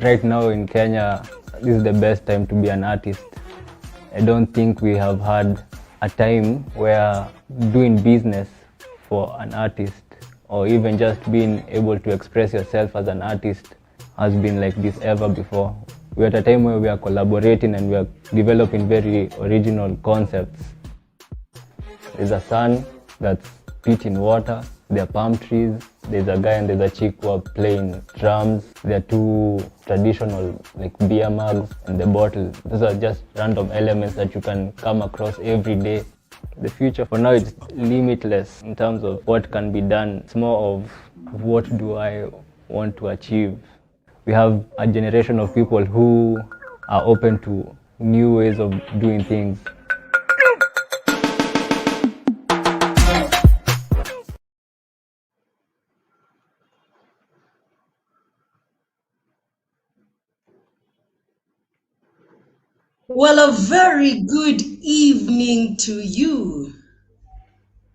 Right now in Kenya, this is the best time to be an artist. I don't think we have had a time where doing business for an artist or even just being able to express yourself as an artist has been like this ever before. We're at a time where we are collaborating and we are developing very original concepts. There's a sun that's spitting water, there are palm trees, there's a guy and there's a chick who are playing drums, there are two traditional like beer mugs and the bottle. Those are just random elements that you can come across every day. The future for now is limitless in terms of what can be done. It's more of what do I want to achieve. We have a generation of people who are open to new ways of doing things. Well, a very good evening to you.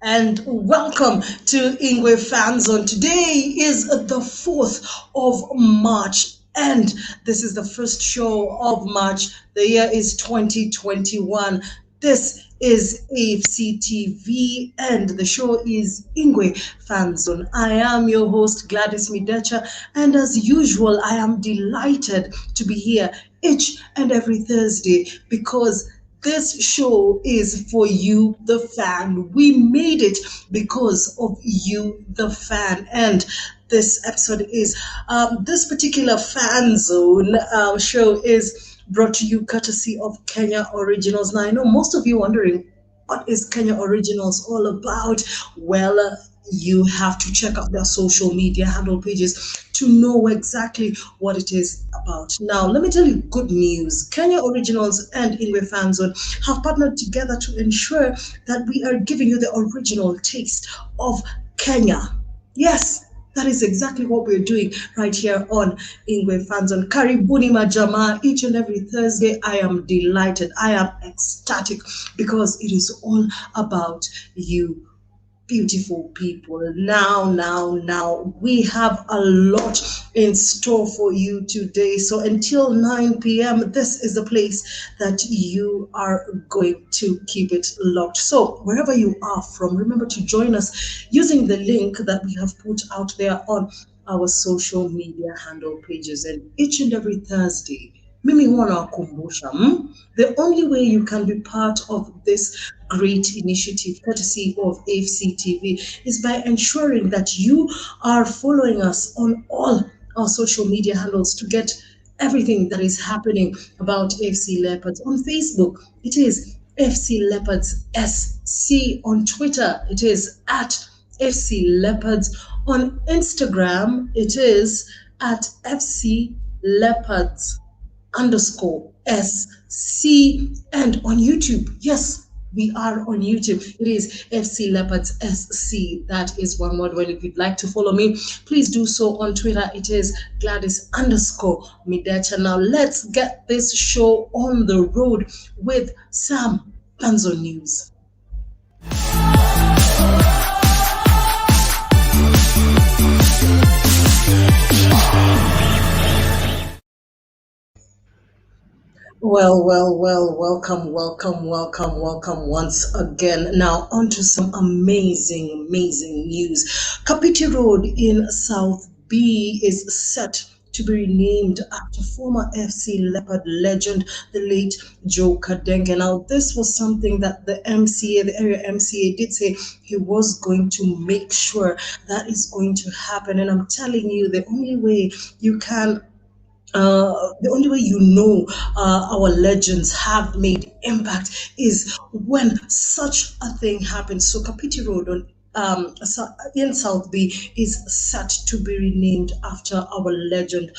And welcome to Ingwe Fanzone. Today is the 4th of March, and this is the first show of March. The year is 2021. This is AFC TV, and the show is Ingwe Fanzone. I am your host, Gladys Midecha, and as usual, I am delighted to be here each and every Thursday because this show is for you, the fan. We made it because of you, the fan. And this episode is, this particular fan zone show is brought to you courtesy of Kenya Originals. Now, I know most of you wondering, what is Kenya Originals all about? Well, you have to check out their social media handle pages to know exactly what it is about. Now, let me tell you good news. Kenya Originals and Ingwe Fanzone have partnered together to ensure that we are giving you the original taste of Kenya. Yes, that is exactly what we're doing right here on Ingwe Fanzone. Karibuni Majama, each and every Thursday. I am delighted. I am ecstatic because it is all about you, beautiful people. Now, we have a lot in store for you today. So until 9 p.m., this is the place that you are going to keep it locked. So wherever you are from, remember to join us using the link that we have put out there on our social media handle pages. And each and every Thursday, mimi huwa nawakumbusha, the only way you can be part of this great initiative courtesy of AFC TV is by ensuring that you are following us on all our social media handles to get everything that is happening about AFC Leopards. On Facebook, it is FC Leopards SC. On Twitter, it is at FC Leopards. On Instagram, it is at FC Leopards _SC, and on YouTube, yes, we are on YouTube. It is FC Leopards SC. That is one word. Well, if you'd like to follow me, please do so. On Twitter, it is Gladys _Midecha. Now let's get this show on the road with some Fanzone news. Well, welcome once again. Now, on to some amazing news. Kapiti Road in South B is set to be renamed after former FC Leopard legend, the late Joe Kadenge. Now, this was something that the area MCA did say he was going to make sure that is going to happen. And I'm telling you, the only way you can our legends have made impact is when such a thing happens. So Kapiti Road in South B is set to be renamed after our legend,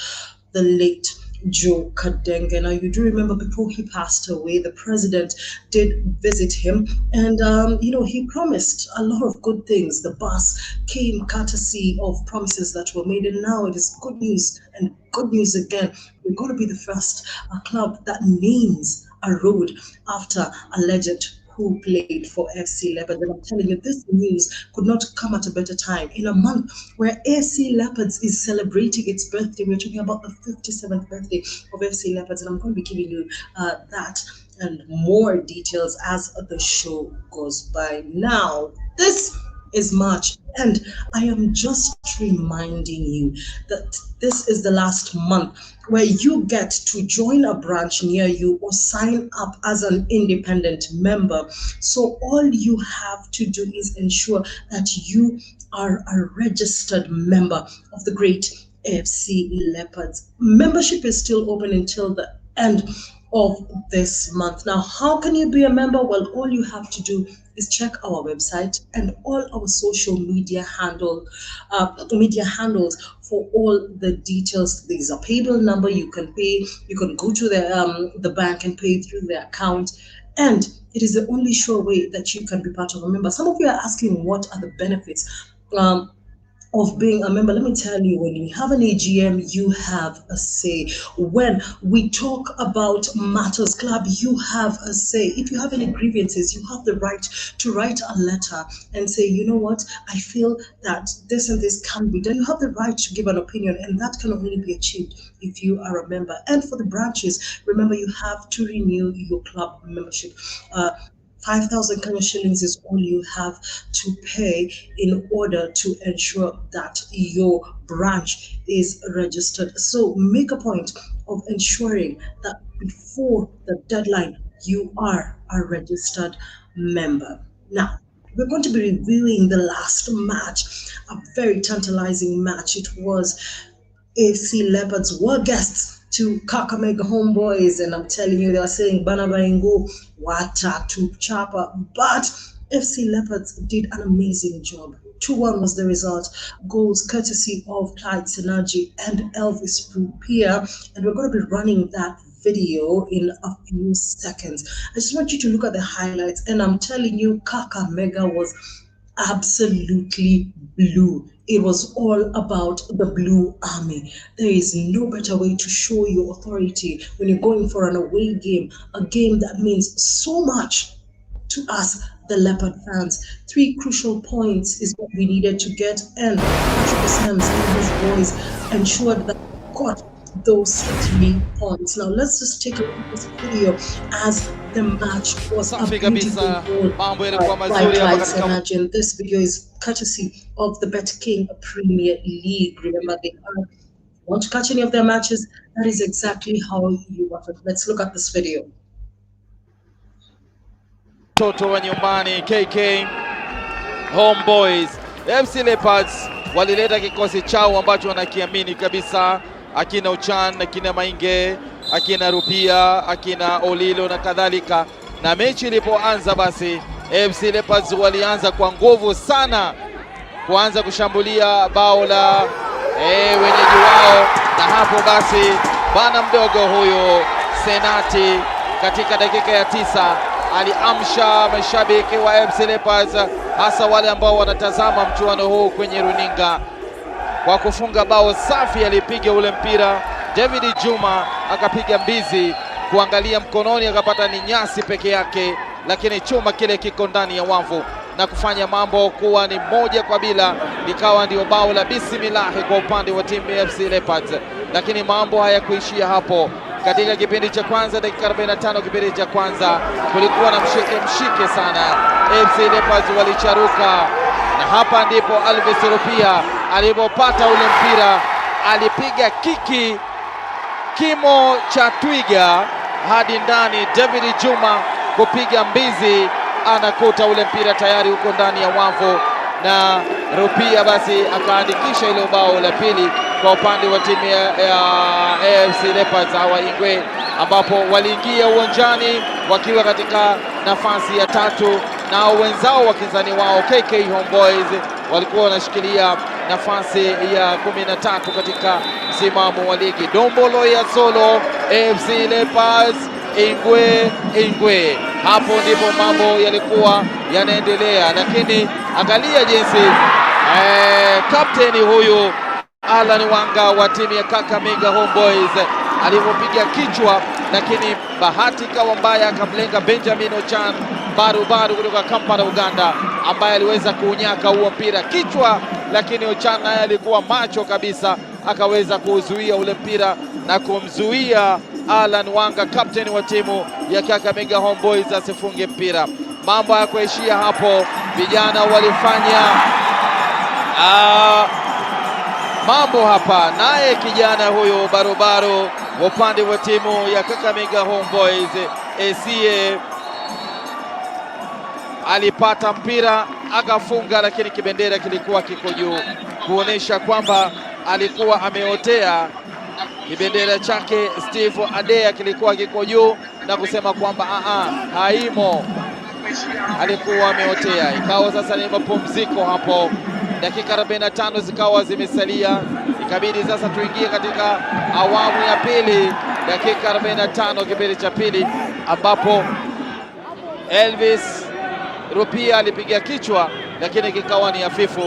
the late Joe Kadenge. Now, you do remember before he passed away, the president did visit him, and he promised a lot of good things. The bus came courtesy of promises that were made, and now it is good news and good news again. We're going to be the first club that names a road after a legend who played for FC Leopards. And I'm telling you, this news could not come at a better time. In a month where FC Leopards is celebrating its birthday, we're talking about the 57th birthday of FC Leopards, and I'm going to be giving you that and more details as the show goes by. Now, this is March, and I am just reminding you that this is the last month where you get to join a branch near you or sign up as an independent member. So all you have to do is ensure that you are a registered member of the great AFC Leopards. Membership is still open until the end of this month. Now, how can you be a member? Well, all you have to do is check our website and all our social media handles for all the details. There's a paybill number you can pay. You can go to the bank and pay through the account, and it is the only sure way that you can be part of a member. Some of you are asking, what are the benefits of being a member? Let me tell you, when you have an AGM, you have a say. When we talk about Matters Club, you have a say. If you have any grievances, you have the right to write a letter and say, you know what, I feel that this and this can be done. You have the right to give an opinion, and that can only be achieved if you are a member. And for the branches, remember, you have to renew your club membership. 5,000 Kenya shillings is all you have to pay in order to ensure that your branch is registered. So make a point of ensuring that before the deadline, you are a registered member. Now, we're going to be reviewing the last match, a very tantalizing match. It was AFC Leopards were guests to Kakamega Homeboys, and I'm telling you, they were saying Banabaingo, Wata, to Chapa, but FC Leopards did an amazing job. 2-1 was the result. Goals courtesy of Clyde Synergy and Elvis Prupia, and we're going to be running that video in a few seconds. I just want you to look at the highlights, and I'm telling you, Kakamega was absolutely blue. It was all about the Blue Army. There is no better way to show your authority when you're going for an away game, a game that means so much to us, the Leopard fans. 3 crucial points is what we needed to get, and Patrick Sims and his boys ensured that we got those 3 points. Now let's just take a look at this video as the match was a beautiful goal by Clyde Synergy, and this video is courtesy of the Bet King Premier League. Remember, they want to catch any of their matches. That is exactly how you want it. Let's look at this video. Toto wa nyumbani KK Homeboys. FC Leopards walileta kikosi chao ambacho wanakiamini kabisa, akina Uchan, akina Mainge, akina Rupia, akina Olilo na kadhalika. Na mechi ilipoanza basi FC Leopards walianza kwa nguvu sana kuanza kushambulia bao la wenyeji wao, na hapo basi bana mdogo huyo Senati katika dakika ya 9 aliamsha mashabiki wa FC Leopards, hasa wale ambao wanatazama mchuano huu kwenye runinga, kwa kufunga bao safi. Alipiga ule mpira David Juma, akapiga mbizi kuangalia mkononi, akapata ni nyasi peke yake, lakini chuma kile kiko ndani ya wavu na kufanya mambo kuwa ni 1-0. Likawa ndio bao la bismillah kwa upande wa timu ya FC Leopards, lakini mambo hayakuishia hapo. Katika kipindi cha kwanza, dakika 45 kipindi cha kwanza, kulikuwa na mshike sana. FC Leopards walicharuka, na hapa ndipo Elvis Rupia alipopata ule mpira, alipiga kiki kimo cha twiga hadi ndani. David Juma kupiga mbizi, anakuta ule mpira tayari uko ndani ya wavu, na Rupia basi akaandikisha ile bao la pili kwa upande wa timu ya AFC Leopards hawa Ingwe, ambapo waliingia uwanjani wakiwa katika nafasi ya 3, na wenzao wakinzani wao KK Homeboys walikuwa wanashikilia nafasi ya 13 katika msimamo wa ligi. Dombolo ya solo AFC Leopards, Ingwe. Hapo ndipo mambo yalikuwa yanaendelea, lakini angalia jinsi kapteni huyu Alan Wanga wa timu ya Kakamega Homeboys alivyopiga kichwa lakini bahati kawa mbaya, akamlenga Benjamin Ochan barubaru kutoka Kampala, Uganda, ambaye aliweza kuunyaka huo mpira kichwa, lakini Ochan naye alikuwa macho kabisa, akaweza kuuzuia ule mpira na kumzuia Alan Wanga, captain wa timu ya Kakamega Homeboys, asifunge mpira. Mambo hayakuishia hapo, vijana walifanya mambo hapa, naye kijana huyo barobaro wa upande wa timu ya Kakamega Homeboys ACA alipata mpira akafunga, lakini kibendera kilikuwa kiko juu kuonesha kwamba alikuwa ameotea. Kibendera chake Steve Adea kilikuwa kiko juu na kusema kwamba haimo, alikuwa ameotea. Ikawa sasa ni mapumziko hapo, dakika 45 zikawa zimesalia, ikabidi sasa tuingie katika awamu ya pili, dakika 45 kipindi cha pili, ambapo Elvis Rupia alipiga kichwa, lakini kikawa ni hafifu.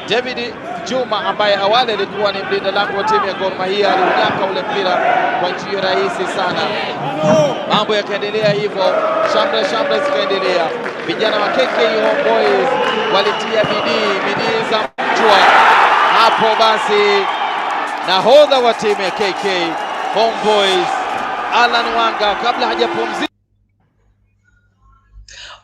David Juma ambaye awali alikuwa ni mlinda lango wa timu ya Gor Mahia aliunyaka ule mpira kwa njia rahisi sana. Mambo yakaendelea hivyo, shamra zikaendelea. Vijana wa KK Homeboys walitia bidii za mchwa hapo. Basi nahodha wa timu ya KK Homeboys Alan Wanga, kabla hajapumzika.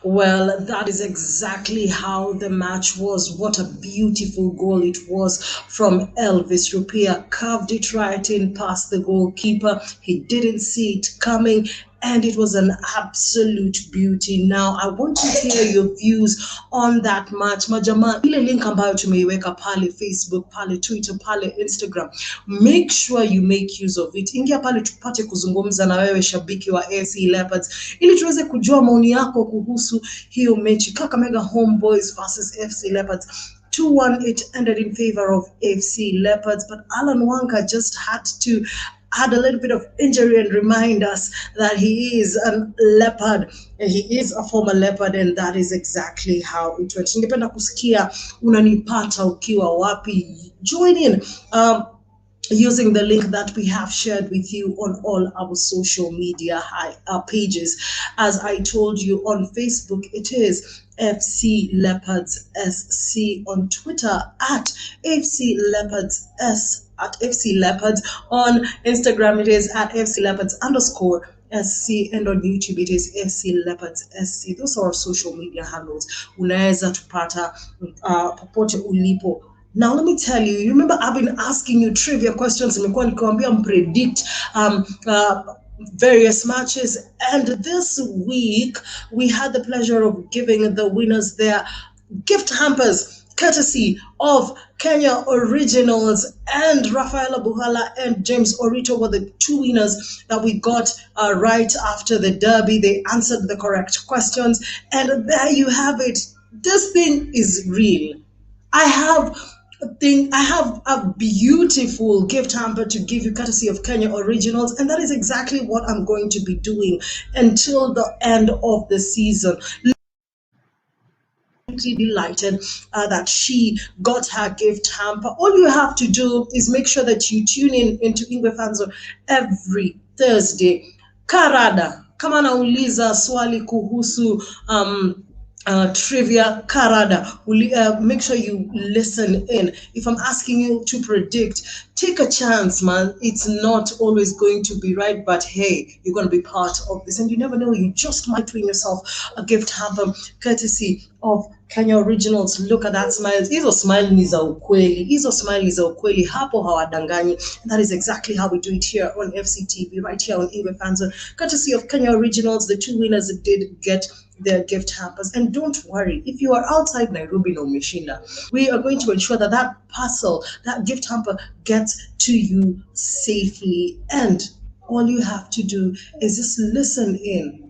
Well, that is exactly how the match was. What a beautiful goal it was from Elvis Rupia. Carved it right in past the goalkeeper. He didn't see it coming, and it was an absolute beauty. Now, I want to hear your views on that match. Majama, ile link ambayo tumeiweka pale Facebook, pale Twitter, pale Instagram. Make sure you make use of it. Ingia pale tupate kuzungumza na wewe shabiki wa AFC Leopards, ili tuweze kujua maoni yako kuhusu hiyo mechi. Kakamega Homeboys versus FC Leopards. 2-1 it ended in favor of AFC Leopards, but Alan Wanga just had to add a little bit of injury and remind us that he is a leopard. He is a former leopard, and that is exactly how it went. Ningependa kusikia unanipata ukiwa wapi. Join in using the link that we have shared with you on all our social media pages. As I told you, on Facebook it is FC Leopards SC, on Twitter at FC Leopards S, at FC Leopards, on Instagram it is at FC Leopards _SC, and on YouTube it is FC Leopards SC. Those are our social media handles. Unaweza tupata popote ulipo. Now let me tell you, you remember I've been asking you trivia questions. Nimekuwa nikiwaambia predict various matches, and this week we had the pleasure of giving the winners their gift hampers, courtesy of Kenya Originals, and Rafaela Buhala and James Orito were the two winners that we got right after the derby. They answered the correct questions, and there you have it. This thing is real. I have a beautiful gift hamper to give you courtesy of Kenya Originals, and that is exactly what I'm going to be doing until the end of the season. Delighted that she got her gift hamper. All you have to do is make sure that you tune in into Ingwe Fanzone every Thursday. Karada, kama nauliza swali kuhusu trivia karada, make sure you listen in. If I'm asking you to predict, take a chance, man. It's not always going to be right, but hey, you're going to be part of this, and you never know, you just might win yourself a gift hamper courtesy of Kenya Originals. Look at that smile. Hizo smile ni za ukweli. Hizo smile ni za ukweli. Hapo hawadanganyi. That is exactly how we do it here on FCTV, right here on Ingwe Fanzone. Courtesy of Kenya Originals, the two winners did get their gift hampers. And don't worry, if you are outside Nairobi no Meshinda, we are going to ensure that that parcel, that gift hamper gets to you safely. And all you have to do is just listen in.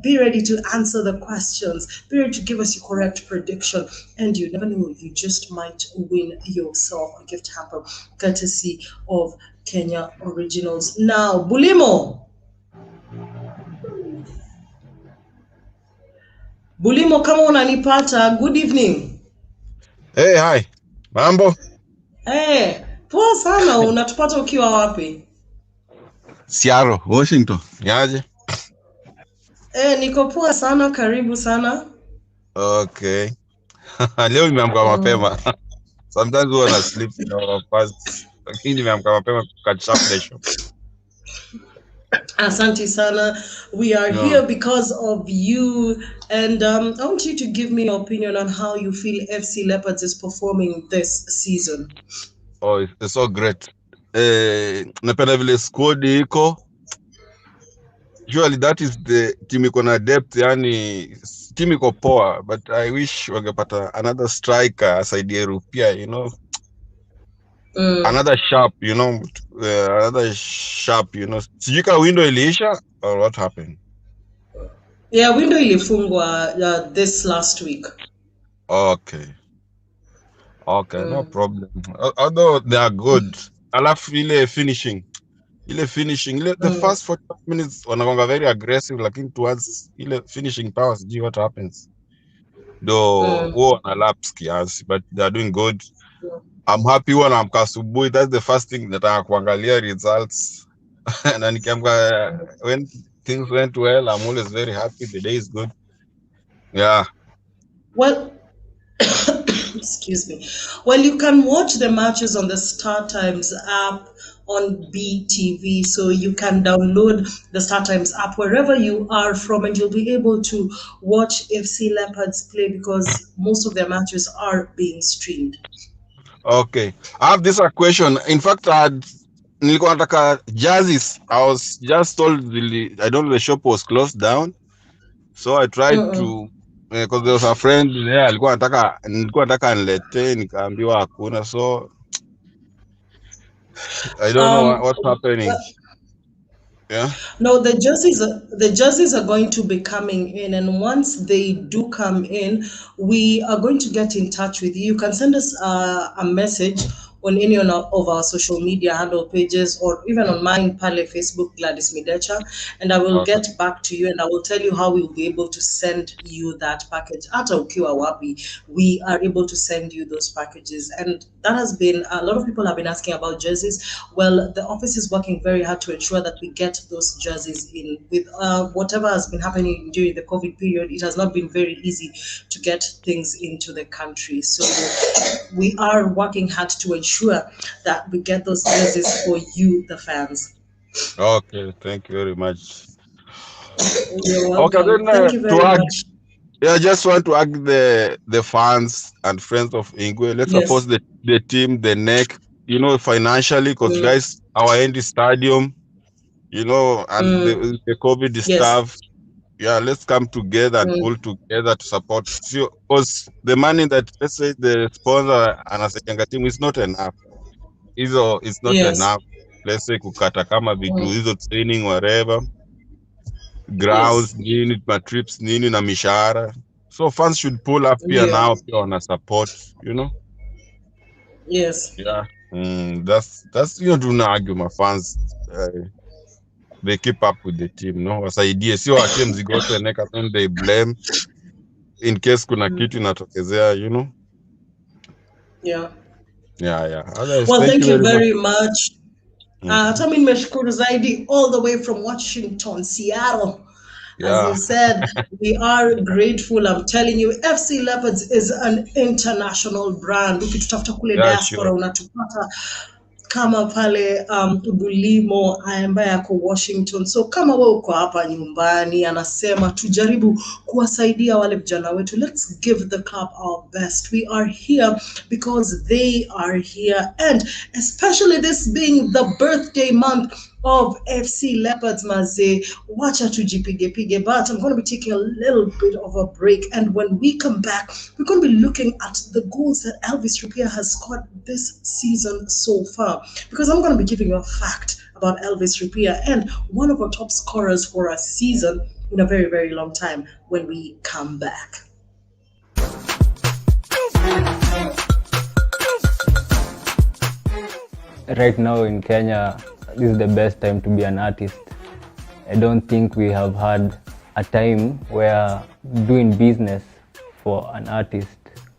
Be ready to answer the questions. Be ready to give us your correct prediction. And you never know, you just might win yourself a gift hamper courtesy of Kenya Originals. Now, Bulimo, kama unanipata, good evening. Hey, hi. Mambo? Hey, poa sana. Unatupata ukiwa wapi? Seattle, Washington. Yaje? Niko poa sana, karibu sana. Okay. Leo nimeamka mapema. Sometimes huwa na sleep past. Lakini nimeamka mapema catch up the show. Asante sana. We are here because of you, and I want you to give me your opinion on how you feel FC Leopards is performing this season. Oh, it's so great. Napenda vile squad iko. Usually that is the team iko na depth, yani team iko poa, but I wish wangepata another striker asaidie Rupia, you know. Another sharp, you know, Sijui kama window iliisha or what happened? Yeah, window ilifungwa this last week. Okay, no problem. Although they are good. Alafu ile finishing, the first 45 minutes wanagonga very aggressive, lakini towards ile finishing power, sijui what happens. Though wana lapse kiasi, but they are doing good. I'm happy when I'm asubuhi. That's the first thing that I kuangalia results. Na nikiamka when things went well, I'm always very happy. The day is good. Yeah. Well, excuse me. Well, you can watch the matches on the Star Times app on BTV. So you can download the Star Times app wherever you are from, and you'll be able to watch FC Leopards play because most of their matches are being streamed. Okay. I have this question. In fact, nilikuwa nataka jerseys. I was just told I don't know, the shop was closed down. So I tried to, because there was a friend there, nilikuwa nataka nilete, nikaambiwa hakuna. So I don't know what's happening. Yeah. No, the jerseys are going to be coming in, and once they do come in, we are going to get in touch with you. You can send us a message on any of our social media handle pages, or even on mine, Pale Facebook, Gladys Midecha, and I will get back to you, and I will tell you how we will be able to send you that package. Ata ukiwa wapi, we are able to send you those packages, and that has been, a lot of people have been asking about jerseys. Well, the office is working very hard to ensure that we get those jerseys in. With whatever has been happening during the COVID period, it has not been very easy to get things into the country. So we are working hard to ensure that we get those jerseys for you, the fans. Okay, thank you very much. You're welcome. Okay, then, thank you very much. Yeah, I just want to ask the fans and friends of Ingwe, let's support the team, the neck, you know, financially, because guys, our empty stadium, you know, and the COVID stuff. Yeah, let's come together and pull together to support. Because the money that, let's say, the sponsor and as a team is not enough. It's not enough. Let's say kukata kama vitu hizo training whatever, grounds nini, trips nini na mishahara. So fans should pull up here now on a support, you know. Yes. Yeah. That's you don't argue my fans. They keep up with the team, no? Wasaidie, sio watie mzigote neka then they blame in case kuna kitu inatokezea, you know. Yeah. Otherwise, well, thank you very much. Hata mimi nimeshukuru zaidi all the way from Washington, Seattle. As you said, we are grateful. I'm telling you, FC Leopards is an international brand. Ukitutafuta kule diaspora unatupata kama pale Bulimo ambaye yako Washington. So kama wewe uko hapa nyumbani, anasema tujaribu kuwasaidia wale vijana wetu. Let's give the club our best. We are here because they are here, and especially this being the birthday month of FC Leopards, maze, wacha tujipige, but I'm going to be taking a little bit of a break, and when we come back, we're going to be looking at the goals that Elvis Rupia has scored this season so far, because I'm going to be giving you a fact about Elvis Rupia and one of our top scorers for a season in a very, very long time when we come back. Right now in Kenya, this is the best time to be an artist. I don't think we have had a time where doing business for an artist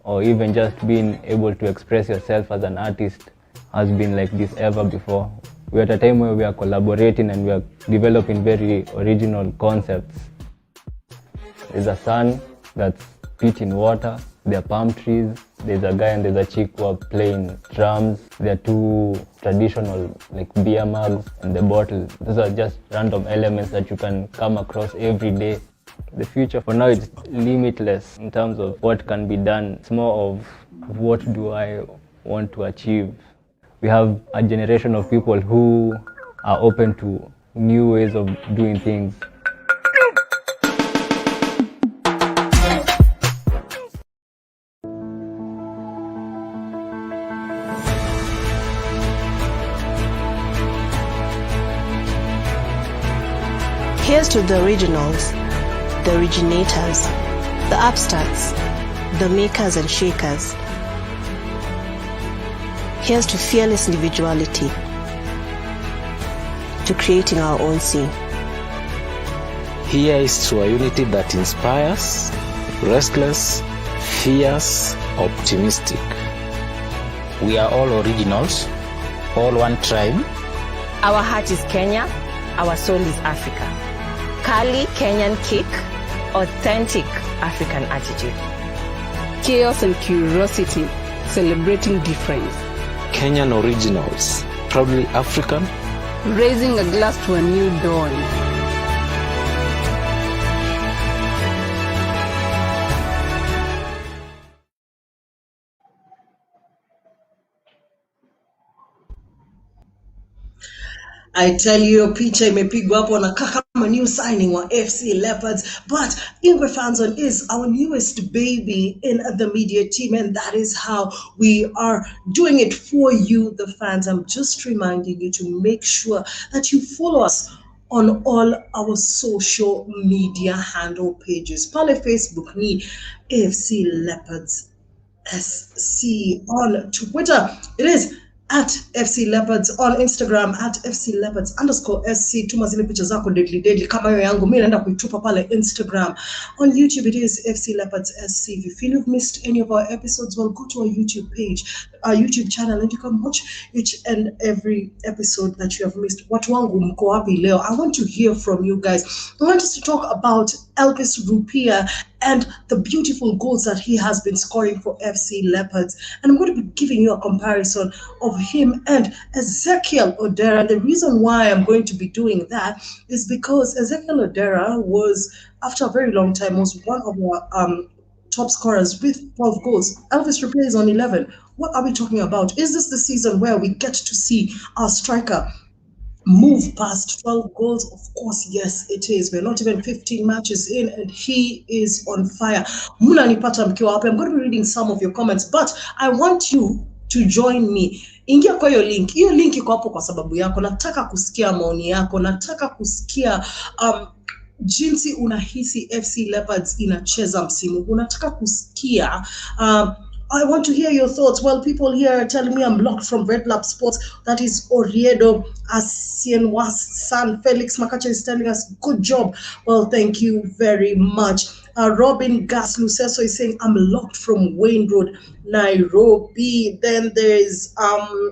or even just being able to express yourself as an artist has been like this ever before. We're at a time where we are collaborating and we are developing very original concepts. There's a sun that's spitting water, there are palm trees, there's a guy and there's a chick who are playing drums, there are two traditional like beer mugs and the bottle. Those are just random elements that you can come across every day. The future for now is limitless in terms of what can be done. It's more of what do I want to achieve. We have a generation of people who are open to new ways of doing things. Here's to the originals, the originators, the upstarts, the makers and shakers. Here's to fearless individuality, to creating our own scene. Here is to a unity that inspires, restless, fierce, optimistic. We are all originals, all one tribe. Our heart is Kenya, our soul is Africa. Kali Kenyan kick, authentic African attitude. Chaos and curiosity, celebrating difference. Kenyan originals, proudly African. Raising a glass to a new dawn. I tell you, picha imepigwa hapo na kama new signing wa FC Leopards, but Ingwe Fanzone is our newest baby in the media team, and that is how we are doing it for you, the fans. I'm just reminding you to make sure that you follow us on all our social media handle pages. Pale Facebook ni FC Leopards SC, on Twitter it is at FC Leopards, on Instagram at FC Leopards _SC. Tuma zile picha zako deadly kama hiyo yangu, mimi naenda kuitupa pale Instagram. On YouTube it is FC Leopards SC. If you feel you've missed any of our episodes, well, go to our YouTube page, our YouTube channel, and you can watch each and every episode that you have missed. Watu wangu mko wapi leo? I want to hear from you guys. I want us to talk about Elvis Rupia and the beautiful goals that he has been scoring for FC Leopards. And I'm going to be giving you a comparison of him and Ezekiel Odera. And the reason why I'm going to be doing that is because Ezekiel Odera was, after a very long time, was one of our top scorers with 12 goals. Elvis Rupia is on 11. What are we talking about? Is this the season where we get to see our striker move past 12 goals? Of course, yes, it is. We're not even 15 matches in, and he is on fire. Muna nipata mkiwa hapa. I'm going to be reading some of your comments, but I want you to join me. Ingia kwa hiyo link. Hiyo link iko hapo kwa sababu yako. Nataka kusikia maoni yako. Nataka kusikia jinsi unahisi FC Leopards inacheza msimu. Unataka kusikia I want to hear your thoughts. Well, people here are telling me I'm blocked from Red Lab Sports. That is Oriedo Asienwas San Felix Makacha is telling us, good job. Well, thank you very much. Robin Gas Luceso is saying, I'm locked from Wayne Road, Nairobi. Then there's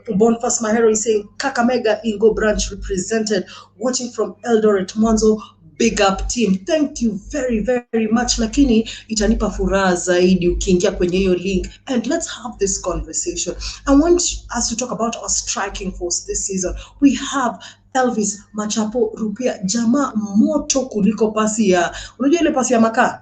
Boniface Mahero is saying, Kakamega Ingo branch represented, watching from Eldoret Mwanzo. Big up team. Thank you very, very much. Lakini itanipa furaha zaidi ukiingia kwenye hiyo link, and let's have this conversation. I want us to talk about our striking force this season. We have Elvis Machapo Rupia, jamaa moto kuliko pasi ya, unajua ile pasi ya makaa?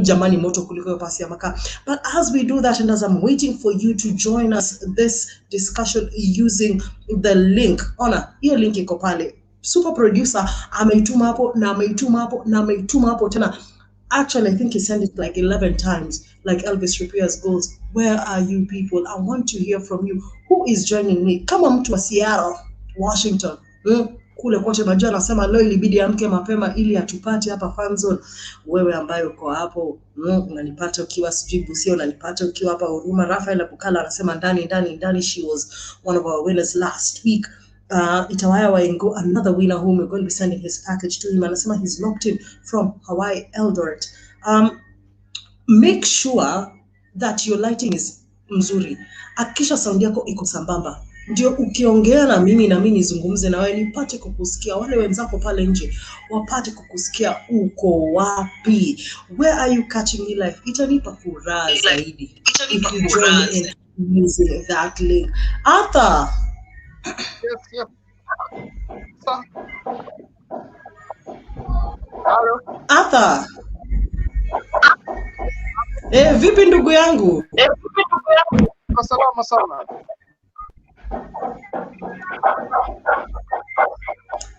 Jamani moto kuliko pasi ya makaa. But as we do that, and as I'm waiting for you to join us this discussion using the link, ona hiyo link iko pale. Super producer ameituma hapo na ameituma hapo na ameituma hapo tena. Actually, I think he sent it like 11 times, like Elvis Rupia's goals. Where are you people? I want to hear from you. Who is joining me? Kama mtu wa Seattle, Washington, kule kote majua anasema leo ilibidi amke mapema ili atupate hapa Fanzone. Wewe ambaye uko hapo, unanipata ukiwa sijui Busia, unanipata ukiwa hapa Huruma. Rafael Bukala anasema ndani, she was one of our winners last week. Itawaya Waingo, another winner whom we're going to be sending his package to him. Anasema he's locked in from Hawaii, Eldoret. Make sure that your lighting is mzuri. Akisha sound yako iko sambamba. ndio ukiongea na mimi nizungumze na wewe nipate kukusikia, wale wenzako pale nje wapate kukusikia uko wapi, where are you catching me live. Itanipa furaha zaidi if you join in using that link. Arthur. Yes. Hello. Arthur. Vipi ndugu yangu? Salama sana.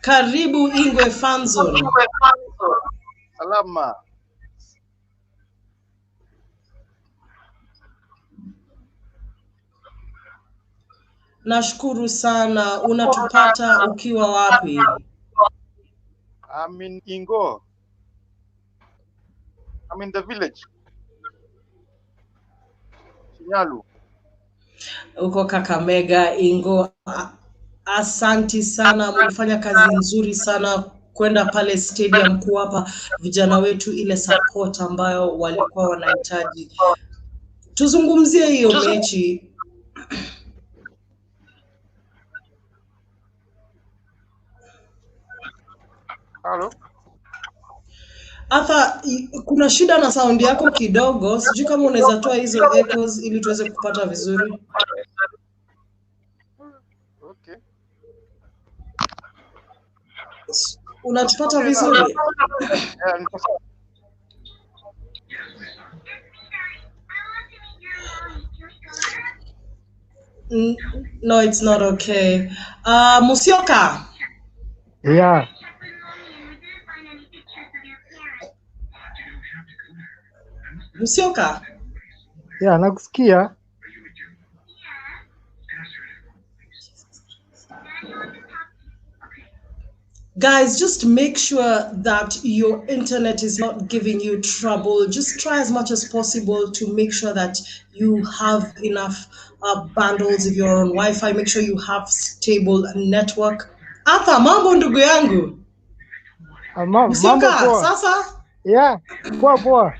Karibu Ingwe Fanzone. Salama. Nashukuru sana. Unatupata ukiwa wapi? I'm in Ingwe. I'm in the village. Sinyalu. Uko Kakamega, Ingwe. Asanti sana, mlifanya kazi nzuri sana kwenda pale stadium kuwapa vijana wetu ile support ambayo walikuwa wanahitaji. Tuzungumzie hiyo mechi. Hello. Arthur, kuna shida na sound yako kidogo, sijui kama unaweza toa hizo echoes ili tuweze kupata vizuri. Okay. Unatupata vizuri? No, it's not okay. Musyoka. Yeah. Musyoka. Yeah, nakusikia. Guys, just make sure that your internet is not giving you trouble. Just try as much as possible to make sure that you have enough bundles. If you're on Wi-Fi, make sure you have stable network. Arthur, mambo ndugu yangu. Mambo poa. Sasa? Yeah, poa.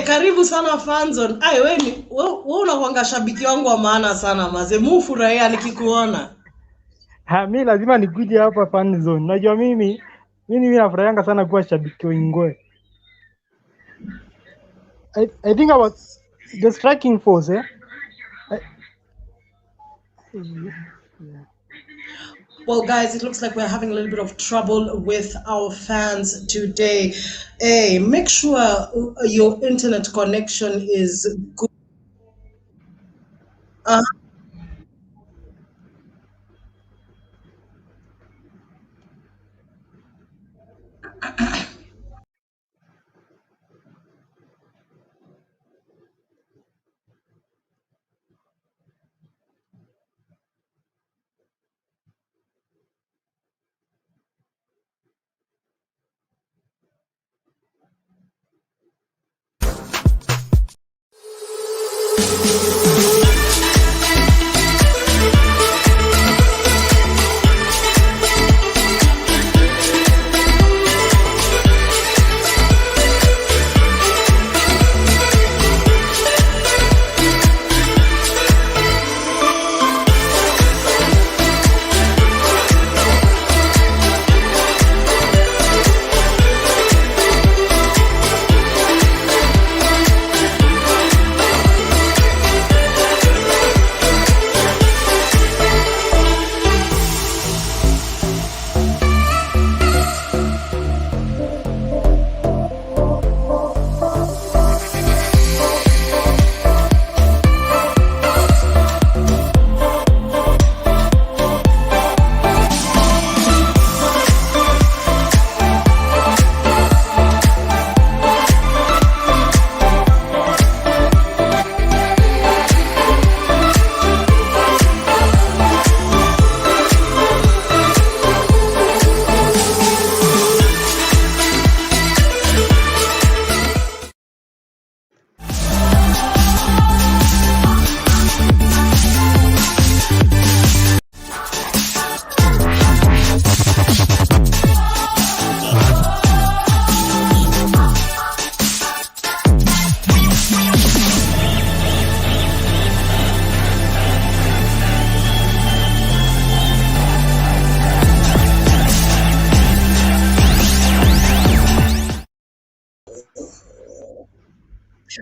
Karibu sana Fanzone. Wewe unakuanga shabiki wangu wa maana sana maze. Mufurahia nikikuona. Mimi lazima nikuje hapa Fanzone. Najua mimi nafurahianga sana kuwa shabiki wa Ingwe. I think about the striking force, yeah. Well, guys, it looks like we're having a little bit of trouble with our fans today. Hey, make sure your internet connection is good.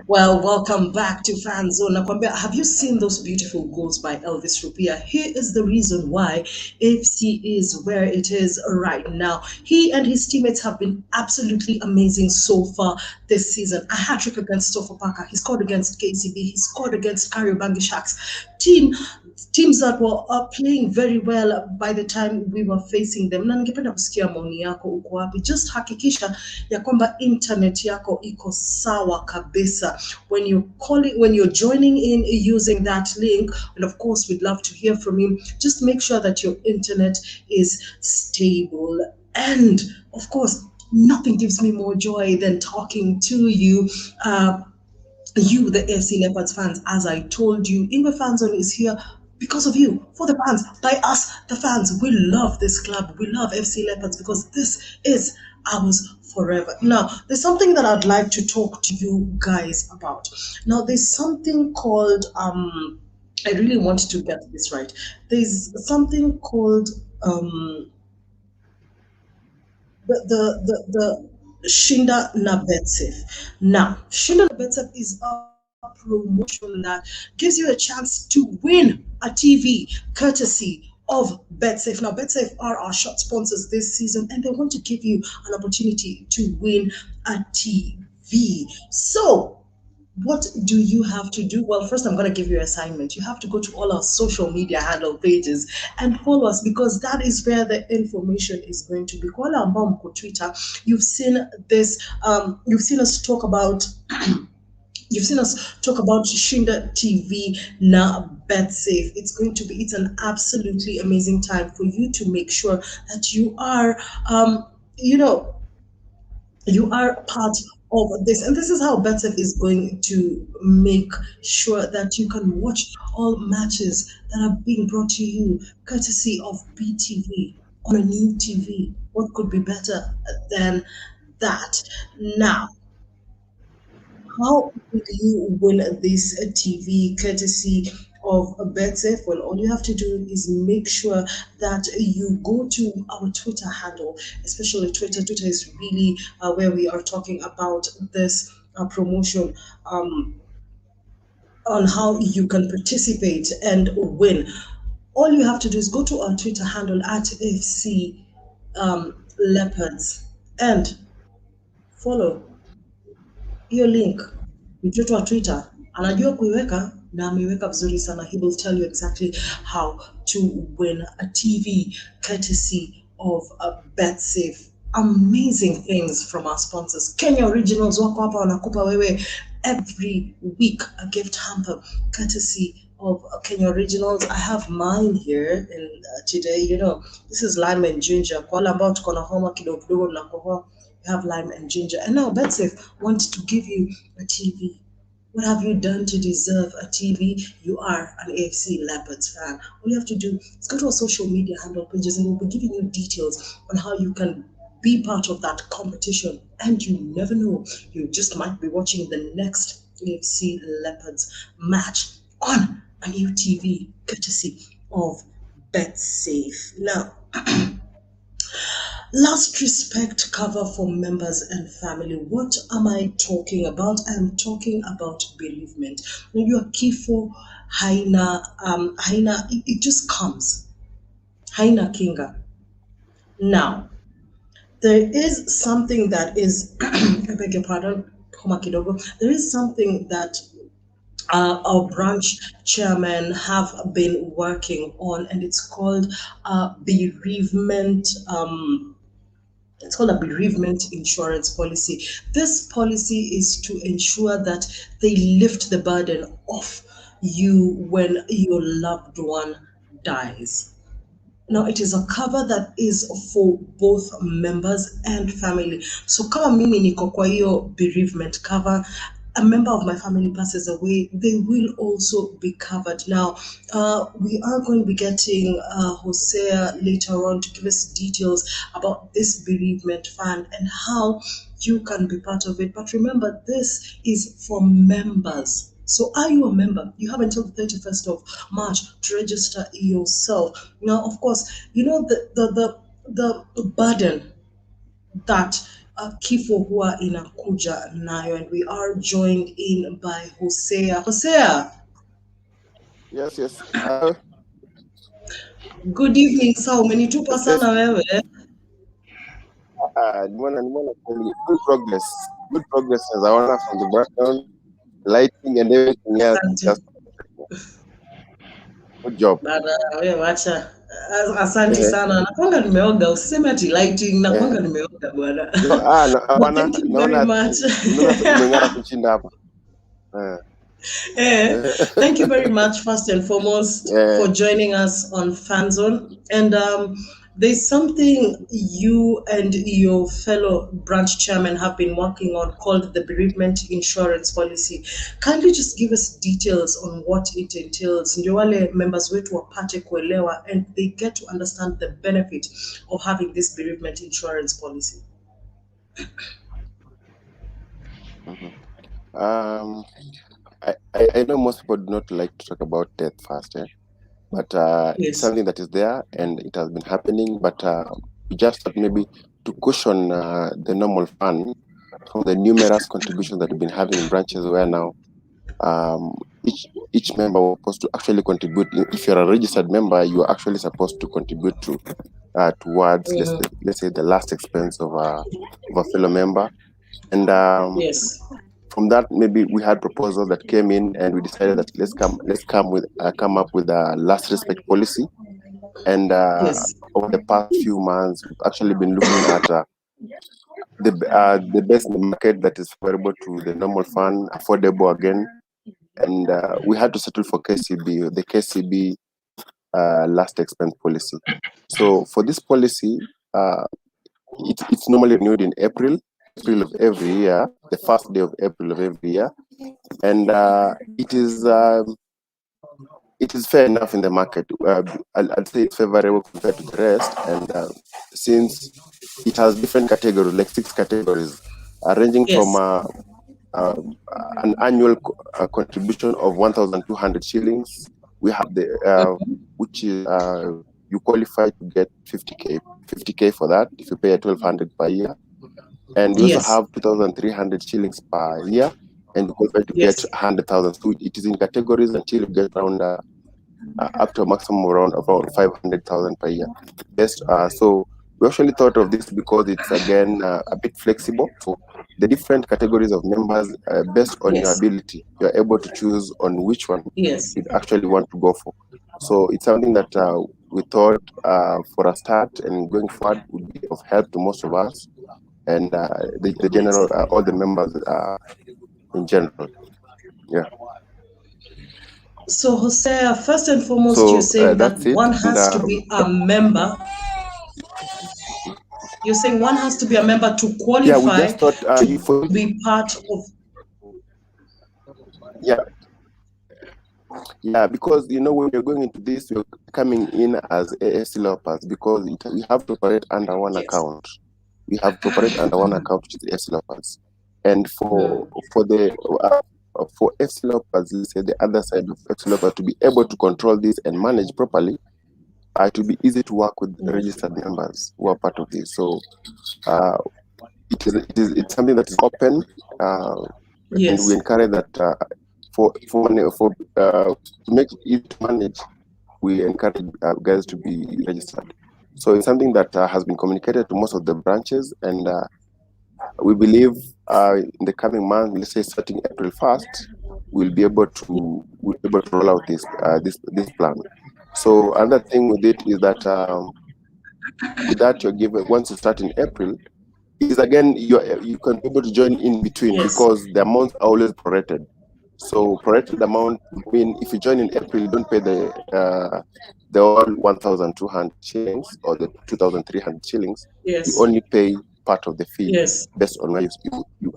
Well, welcome back to Fanzone. Nakwambia, have you seen those beautiful goals by Elvis Rupia? Here is the reason why AFC is where it is right now. He and his teammates have been absolutely amazing so far this season. A hat-trick against Sofapaka. He scored against KCB. He scored against Kariobangi Sharks. Teams that were playing very well by the time we were facing them. Na ningependa kusikia maoni yako uko wapi. Just hakikisha ya kwamba internet yako iko sawa kabisa when you're joining in using that link, and of course we'd love to hear from you. Just make sure that your internet is stable, and of course nothing gives me more joy than talking to you, you, the AFC Leopards fans. As I told you, Ingwe Fanzone is here because of you, for the fans, by us, the fans. We love this club. We love FC Leopards because this is ours forever. Now, there's something that I'd like to talk to you guys about. Now, there's something called, I really want to get this right. There's something called the Shinda na Betsef. Now, Shinda na Betsef is a promotion that gives you a chance to win a TV courtesy of BetSafe. Now, BetSafe are our short sponsors this season, and they want to give you an opportunity to win a TV. So, what do you have to do? Well, first, I'm going to give you an assignment. You have to go to all our social media handle pages and follow us, because that is where the information is going to be. Kwa wale ambao mko Twitter, you've seen this, you've seen us talk about Shinda TV na BetSafe. It's an absolutely amazing time for you to make sure that you are, you are part of this. And this is how BetSafe is going to make sure that you can watch all matches that are being brought to you courtesy of BTV on a new TV. What could be better than that? Now, how will you win this TV courtesy of BetSafe? Well, all you have to do is make sure that you go to our Twitter handle, especially Twitter. Twitter is really where we are talking about this promotion on how you can participate and win. All you have to do is go to our Twitter handle at FC Leopards and follow hiyo link. Mtoto wa Twitter anajua kuiweka na ameiweka vizuri sana. He will tell you exactly how to win a TV courtesy of BetSafe. Amazing things from our sponsors. Kenya Originals wako hapa wanakupa wewe every week a gift hamper courtesy of Kenya Originals. I have mine here today. This is lime and ginger. Kwa wale ambao tuko na homa kidogo na kohoa, you have lime and ginger. And now BetSafe wants to give you a TV. What have you done to deserve a TV? You are an AFC Leopards fan. All you have to do is go to our social media handle pages, and we'll be giving you details on how you can be part of that competition. And you never know, you just might be watching the next AFC Leopards match on a new TV courtesy of BetSafe. Now, last respect cover for members and family. What am I talking about? I'm talking about bereavement. When you are kifo, haina, it just comes. Haina kinga. Now, there is something that is, I beg your pardon, there is something that our branch chairman have been working on, and it's called bereavement. It's called a bereavement insurance policy. This policy is to ensure that they lift the burden off you when your loved one dies. Now, it is a cover that is for both members and family. So kama mimi niko kwa hiyo bereavement cover, a member of my family passes away, they will also be covered. Now, we are going to be getting Hosea later on to give us details about this bereavement fund and how you can be part of it. But remember, this is for members. So are you a member? You have until the 31st of March to register yourself. Now, of course, the burden that kifo huwa inakuja nayo, and we are joined in by Hosea. Hosea. Yes, yes. Good evening, sir. Umenitupa sana wewe. Good progress. Good progress as I honor from the background, lighting and everything else. Just good job. Bada, wewe wacha. Asante sana. Nakwanga nimeoga. Usiseme ati lighting. Nakwanga nimeoga bwana. Thank you very much. Thank you very much, first and foremost, for joining us on Fanzone. And there's something you and your fellow branch chairman have been working on called the bereavement insurance policy. Kindly just give us details on what it entails. Ndio wale members wetu wapate kuelewa and they get to understand the benefit of having this bereavement insurance policy. I know most people do not like to talk about death first, but it's something that is there and it has been happening. But we just thought maybe to cushion the normal fund from the numerous contributions that we've been having in branches, where now each member was supposed to actually contribute. If you're a registered member, you are actually supposed to contribute to towards let's say the last expense of a fellow member, and from that, maybe we had proposals that came in, and we decided that let's come up with a last respect policy. And over the past few months, we've actually been looking at the best in the market that is favorable to the normal fund, affordable again, and we had to settle for the KCB last expense policy. So for this policy, it's normally renewed in April of every year, the first day of April of every year, and it is fair enough in the market. I'd say it's favorable compared to the rest, and since it has different categories, like 6 categories, ranging from an annual contribution of 1,200 shillings. We have the which is you qualify to get 50k for that if you pay 1,200 per year. And we also have 2,300 shillings per year, and you qualify to get 100,000. So it is in categories until you get around up to a maximum around 500,000 per year. So we actually thought of this because it's again a bit flexible. So the different categories of members, based on your ability, you are able to choose on which one you actually want to go for. So it's something that we thought for a start and going forward would be of help to most of us. And the general, all the members in general, So Hosea, first and foremost, you're saying that one has to be a member. You're saying one has to be a member to qualify. Yeah, we just thought to be part of. Yeah, because when you're going into this, you're coming in as AFC Leopards because you have to operate under one account. We have to operate under one account, which is the FC Leopards. And for FC Leopards, let's say the other side of FC Leopards, to be able to control this and manage properly, it will be easy to work with registered members who are part of this. So it's something that is open, and we encourage that to make it easy to manage, we encourage guys to be registered. So it's something that has been communicated to most of the branches, and we believe in the coming month, let's say starting April 1st, we'll be able to roll out this plan. So another thing with it is that you're given, once you start in April, is again you can be able to join in between because the amounts are always prorated. So prorated amount, I mean, if you join in April, you don't pay the all 1,200 shillings or the 2,300 shillings. You only pay part of the fee based on where you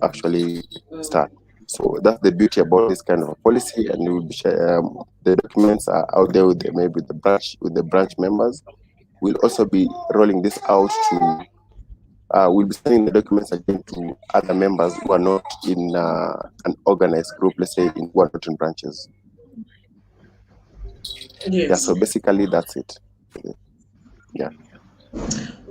actually start. So that's the beauty about this kind of a policy, and we will be the documents are out there with the branch members. We'll also be rolling this out to. We'll be sending the documents again to other members who are not in an organized group, let's say in 1 or 2 branches. So basically that's it.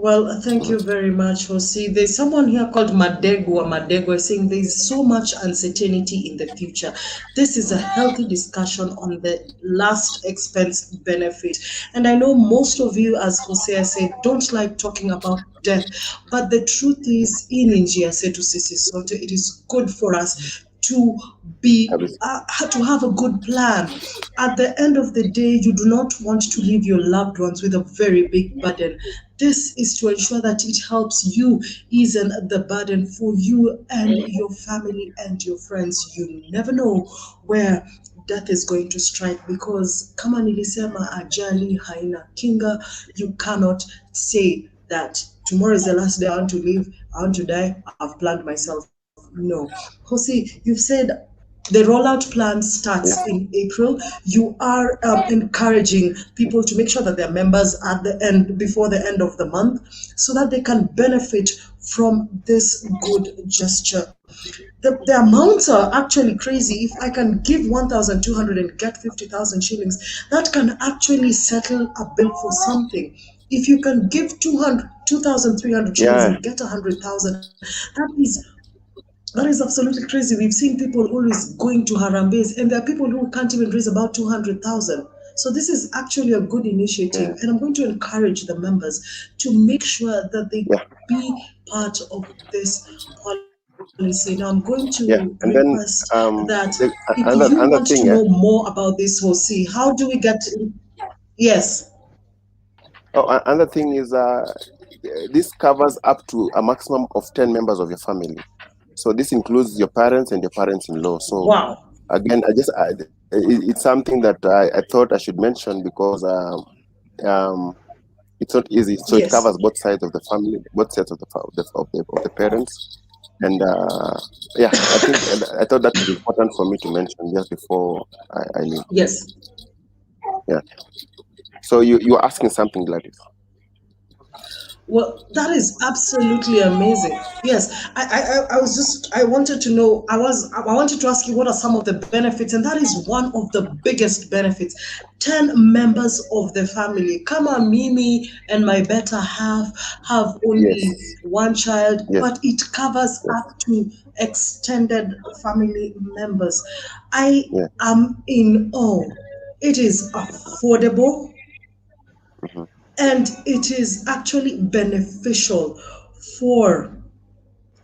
Well, thank you very much, Josie. There's someone here called Madegwa saying there's so much uncertainty in the future. This is a healthy discussion on the last expense benefit. And I know most of you, as Hosea said, don't like talking about death. But the truth is, in India, said to Sisi Soto, it is good for us to be to have a good plan. At the end of the day, you do not want to leave your loved ones with a very big burden. This is to ensure that it helps you ease the burden for you and your family and your friends. You never know where death is going to strike, because kama nilisema ajali haina kinga. You cannot say that tomorrow is the last day, I want to live, I want to die, I've planned myself. No. Jose, you've said the rollout plan starts in April. You are encouraging people to make sure that they're members at the end, before the end of the month, so that they can benefit from this good gesture. The amounts are actually crazy. If I can give 1,200 and get 50,000 shillings, that can actually settle a bill for something. If you can give 2,300 shillings and get 100,000, that is absolutely crazy. We've seen people always going to Harambes, and there are people who can't even raise about 200,000. So this is actually a good initiative, and I'm going to encourage the members to make sure that they be part of this policy. Now I'm going to request that if you want to know more about this, Jose, how do we get to... Yes. Oh, another thing is this covers up to a maximum of 10 members of your family. So this includes your parents and your parents-in-law. So again, it's something that I thought I should mention, because it's not easy. So it covers both sides of the family, both sides of the parents. And I thought that was important for me to mention just before I leave. Yes. Yeah. So you're asking something, Gladys. Well, that is absolutely amazing. Yes, I wanted to know, I wanted to ask you what are some of the benefits, and that is one of the biggest benefits. 10 members of the family. Come on, Mimi and my better half have only one child, but it covers up to extended family members. I am in awe. It is affordable. And it is actually beneficial for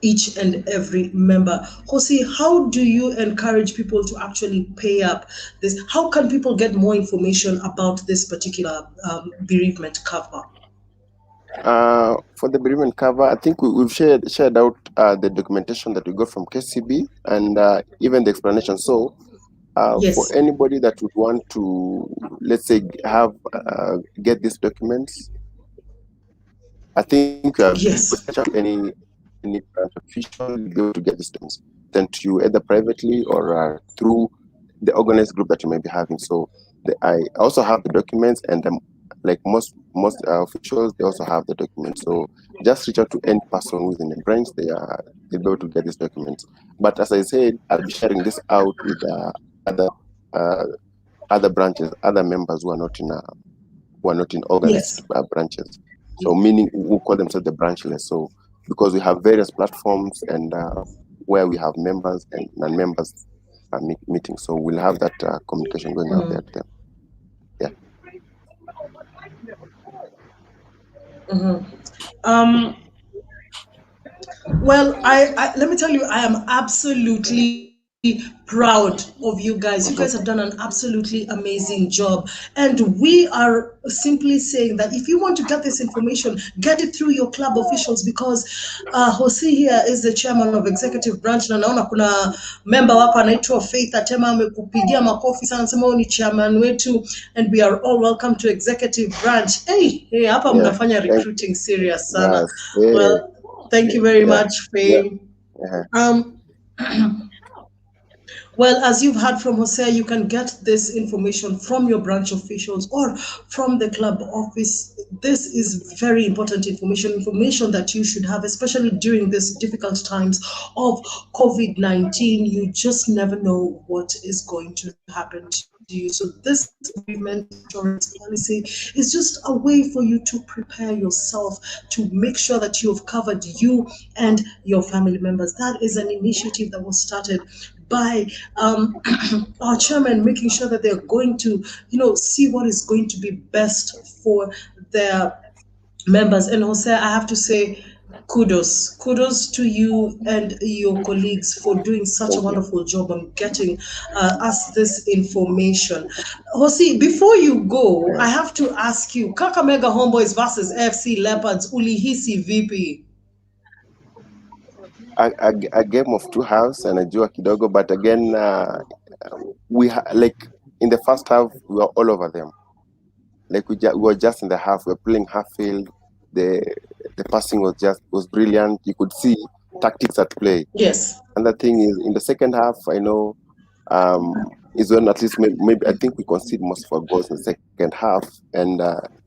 each and every member. Jose, how do you encourage people to actually pay up this? How can people get more information about this particular bereavement cover? For the bereavement cover, I think we've shared out the documentation that we got from KCB, and even the explanation. So for anybody that would want to, let's say, get these documents, I think any branch official will be able to get these documents sent to you either privately or through the organized group that you may be having. So I also have the documents, and like most officials, they also have the documents. So just reach out to any person within the branch; they'll be able to get these documents. But as I said, I'll be sharing this out with other branches, other members who are not in organized branches. So meaning who call themselves the branchless. So because we have various platforms and where we have members and non-members meetings, so we'll have that communication going out there. Well, I let me tell you, I am absolutely proud of you guys. You guys have done an absolutely amazing job, and we are simply saying that if you want to get this information, get it through your club officials, because Jose here is the chairman of executive branch, na naona kuna member hapa anaitwa Faith Atema amekupigia makofi sana, sema ni chairman wetu, and we are all welcome to executive branch. Hey, hapa mnafanya recruiting serious sana. Well, thank you very much, Faith. Well, as you've heard from Jose, you can get this information from your branch officials or from the club office. This is very important information that you should have, especially during these difficult times of COVID-19. You just never know what is going to happen to you. So this bereavement insurance policy is just a way for you to prepare yourself to make sure that you have covered you and your family members. That is an initiative that was started by our chairman, making sure that they're going to, see what is going to be best for their members. And Jose, I have to say, kudos to you and your colleagues for doing such a wonderful job on getting us this information. Jose, before you go, I have to ask you, Kakamega Homeboys versus FC Leopards, ulihisi vipi? A game of two halves and a jua kidogo, but again, like in the first half, we were all over them. Like we were just in the half, we were playing half field. The passing was brilliant. You could see tactics at play. Yes. And the thing is, in the second half, I know is when at least maybe I think we conceded most of our goals in the second half, and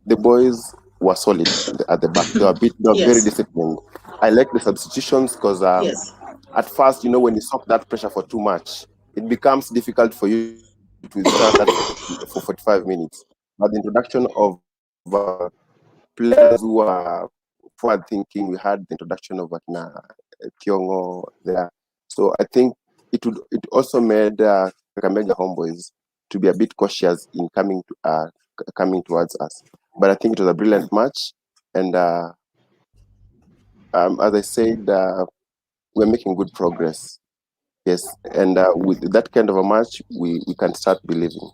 the boys were solid at the back. They were very disciplined. I like the substitutions because at first, when you soak that pressure for too much, it becomes difficult for you to start that for 45 minutes. But the introduction of players who are forward thinking, we had the introduction of Kiongo there. So I think it also made Kakamega Homeboys to be a bit cautious in coming towards us. But I think it was a brilliant match, and as I said, we're making good progress. Yes, and with that kind of a match, we can start believing.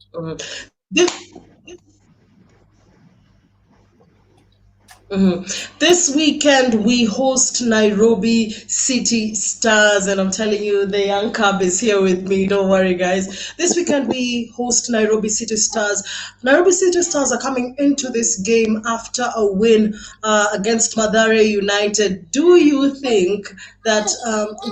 This weekend we host Nairobi City Stars, and I'm telling you, the young cub is here with me. Don't worry, guys. This weekend we host Nairobi City Stars. Nairobi City Stars are coming into this game after a win against Mathare United. Do you think that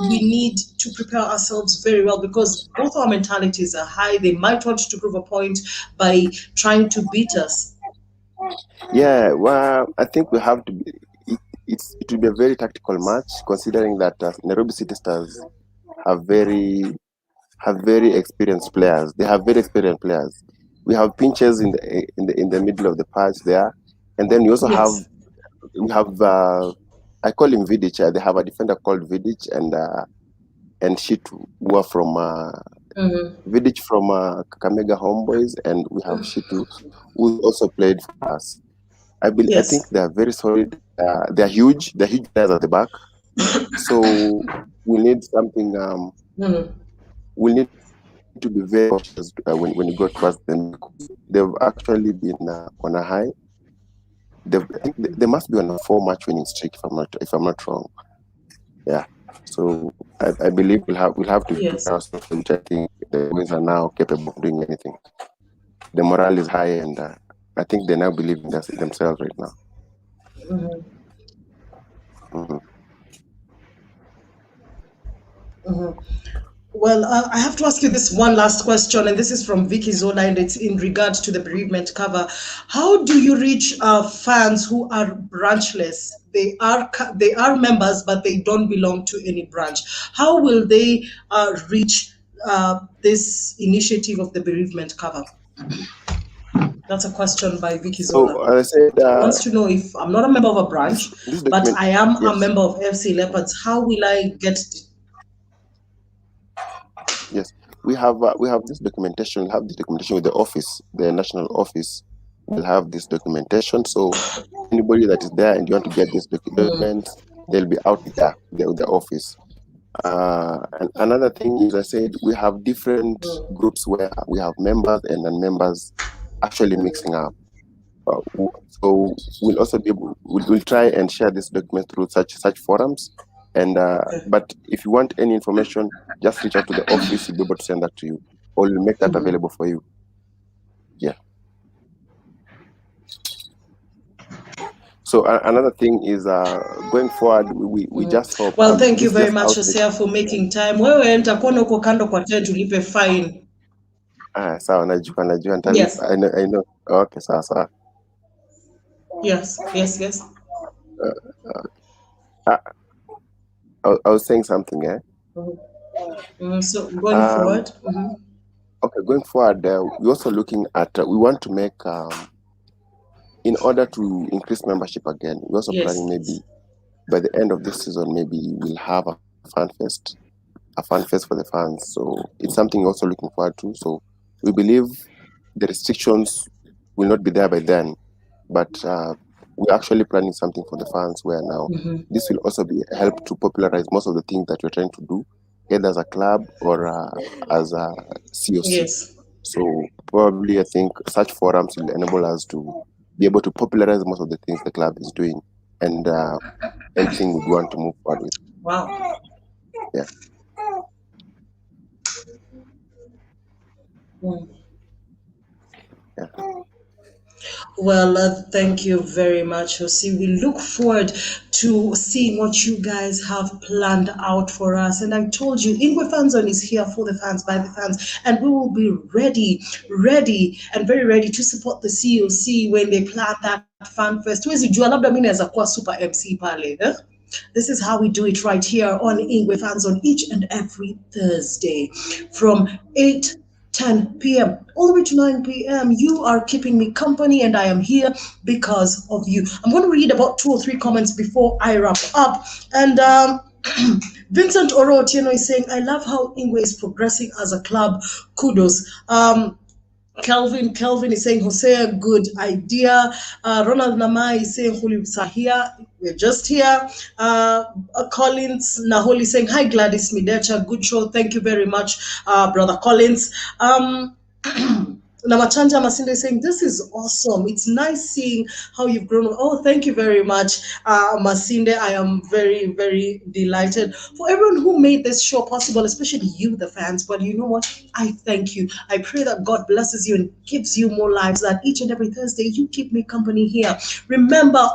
we need to prepare ourselves very well, because both our mentalities are high? They might want to prove a point by trying to beat us. Yeah, well, I think we have to be. It will be a very tactical match, considering that Nairobi City Stars have very experienced players. They have very experienced players. We have Pinches in the middle of the patch there, and then we also have I call him Vidic. They have a defender called Vidic and Shitu, who are from Vidic from Kakamega Homeboys, and we have Shitu, who also played for us. I think they are very solid. They are huge. They're huge players at the back. So we need something. We need to be very cautious when you go towards them. They've actually been on a high. I think they must be on a 4-match winning streak, if I'm not wrong. Yeah. So I believe we'll have to prepare ourselves, which I think the boys are now capable of doing anything. The morale is high, and I think they now believe in themselves right now. Well, I have to ask you this one last question, and this is from Vicky Zola, and it's in regards to the bereavement cover. How do you reach fans who are branchless? They are members, but they don't belong to any branch. How will they reach this initiative of the bereavement cover? That's a question by Vicky Zola. So I said, wants to know if I'm not a member of a branch, but I am a member of FC Leopards. How will I get? Yes, we have this documentation. We have this documentation with the office, the national office. Will have this documentation. So anybody that is there and you want to get this document, they'll be out there with the office. And another thing is, I said we have different groups where we have members and non-members actually mixing up. So we'll also be able, we'll try and share this document through such forums. And but if you want any information, just reach out to the office. We'll be able to send that to you, or we'll make that available for you. Yeah. So another thing is going forward, we just hope. Well, thank you very much, Hosea, for making time. Wewe nitakuwa uko kando kwa tent ulipe fine. Sawa, najua. Yes. I know. Okay, sawa. Yes. I was saying something, So going forward. Okay, going forward, we're also looking at, we want to make, in order to increase membership again, we're also planning maybe by the end of this season, maybe we'll have a fan fest for the fans. So it's something we're also looking forward to. So we believe the restrictions will not be there by then, but we're actually planning something for the fans where now this will also be help to popularize most of the things that we're trying to do, either as a club or as a COC. Yes. So probably I think such forums will enable us to be able to popularize most of the things the club is doing and anything we want to move forward with. Wow. Yeah. Yeah. Well, thank you very much, Josie. We look forward to seeing what you guys have planned out for us. And I told you, Ingwe Fanzone is here for the fans, by the fans, and we will be ready, and very ready to support the COC when they plan that fan fest. Huwezi jua labda mimi naweza kuwa super MC pale, eh? This is how we do it right here on Ingwe Fanzone each and every Thursday from 8:10 p.m. all the way to 9 p.m. You are keeping me company and I am here because of you. I'm going to read about 2 or 3 comments before I wrap up. And Vincent Orotieno is saying, I love how Ingwe is progressing as a club. Kudos. Kelvin is saying, Hosea, good idea. Ronald Namai is saying, Huli Sahia, we're just here. Collins Naholi saying, hi, Gladys Midecha, good show. Thank you very much, Brother Collins. Namachanja Masinde is saying, this is awesome. It's nice seeing how you've grown. Oh, thank you very much, Masinde. I am very, very delighted for everyone who made this show possible, especially you, the fans. But you know what? I thank you. I pray that God blesses you and gives you more lives, that each and every Thursday you keep me company here. Remember,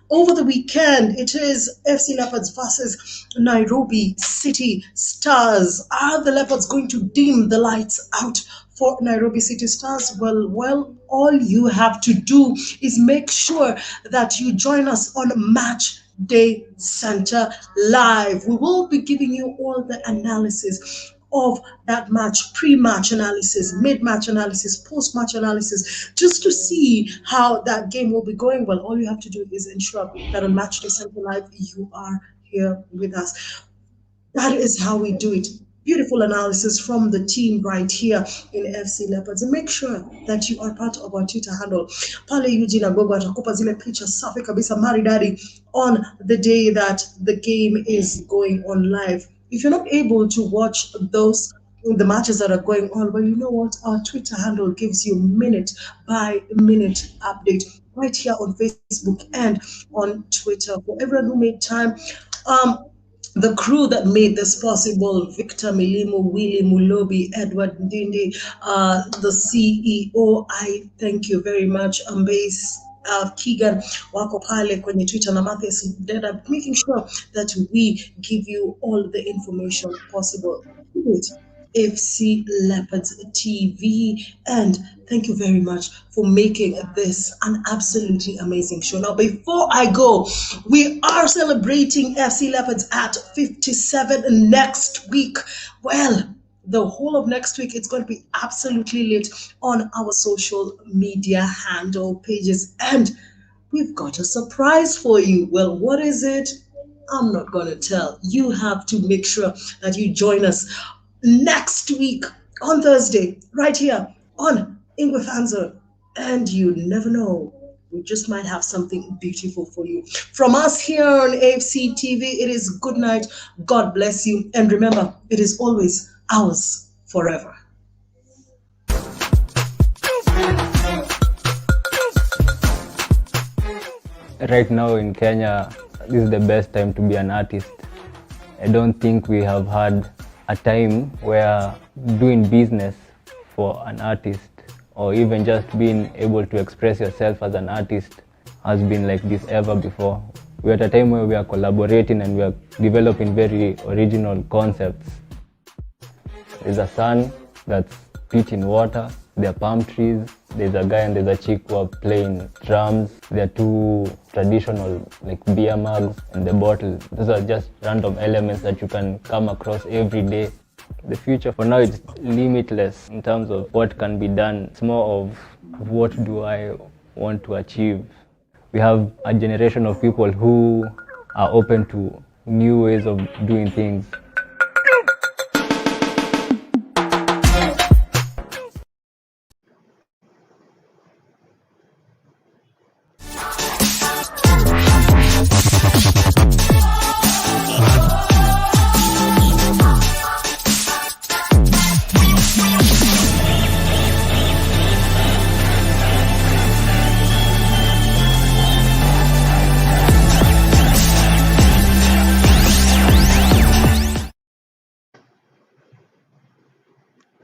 over the weekend, it is FC Leopards versus Nairobi City Stars. Are the Leopards going to dim the lights out for Nairobi City Stars? Well, all you have to do is make sure that you join us on Match Day Center Live. We will be giving you all the analysis of that match, pre-match analysis, mid-match analysis, post-match analysis, just to see how that game will be going. Well, all you have to do is ensure that on Match Day Center Live, you are here with us. That is how we do it. Beautiful analysis from the team right here in FC Leopards. And make sure that you are part of our Twitter handle. Pale Eugene Agogo atakupa zile picha safi kabisa maridadi on the day that the game is going on live. If you're not able to watch the matches that are going on, well, you know what? Our Twitter handle gives you minute-by-minute update right here on Facebook and on Twitter. For everyone who made time, the crew that made this possible, Victor Milimo, Willie Mulobi, Edward Ndindi, the CEO, I thank you very much. Keegan wako pale kwenye Twitter na Matthias Deda, making sure that we give you all the information possible. FC Leopards TV, and thank you very much for making this an absolutely amazing show. Now, before I go, we are celebrating FC Leopards at 57 next week. Well, the whole of next week, it's going to be absolutely lit on our social media handle pages. And we've got a surprise for you. Well, what is it? I'm not going to tell. You have to make sure that you join us next week on Thursday, right here on Ingwe Fanzone. And you never know, we just might have something beautiful for you. From us here on AFC TV, it is good night. God bless you. And remember, it is always ours forever. Right now in Kenya, this is the best time to be an artist. I don't think we have had a time where doing business for an artist or even just being able to express yourself as an artist has been like this ever before. We're at a time where we are collaborating and we are developing very original concepts. There's a sun that's pitch in water, there are palm trees, there's a guy and there's a chick who are playing drums, there are 2 traditional like beer mugs and the bottle. Those are just random elements that you can come across every day. The future for now is limitless in terms of what can be done. It's more of what do I want to achieve. We have a generation of people who are open to new ways of doing things.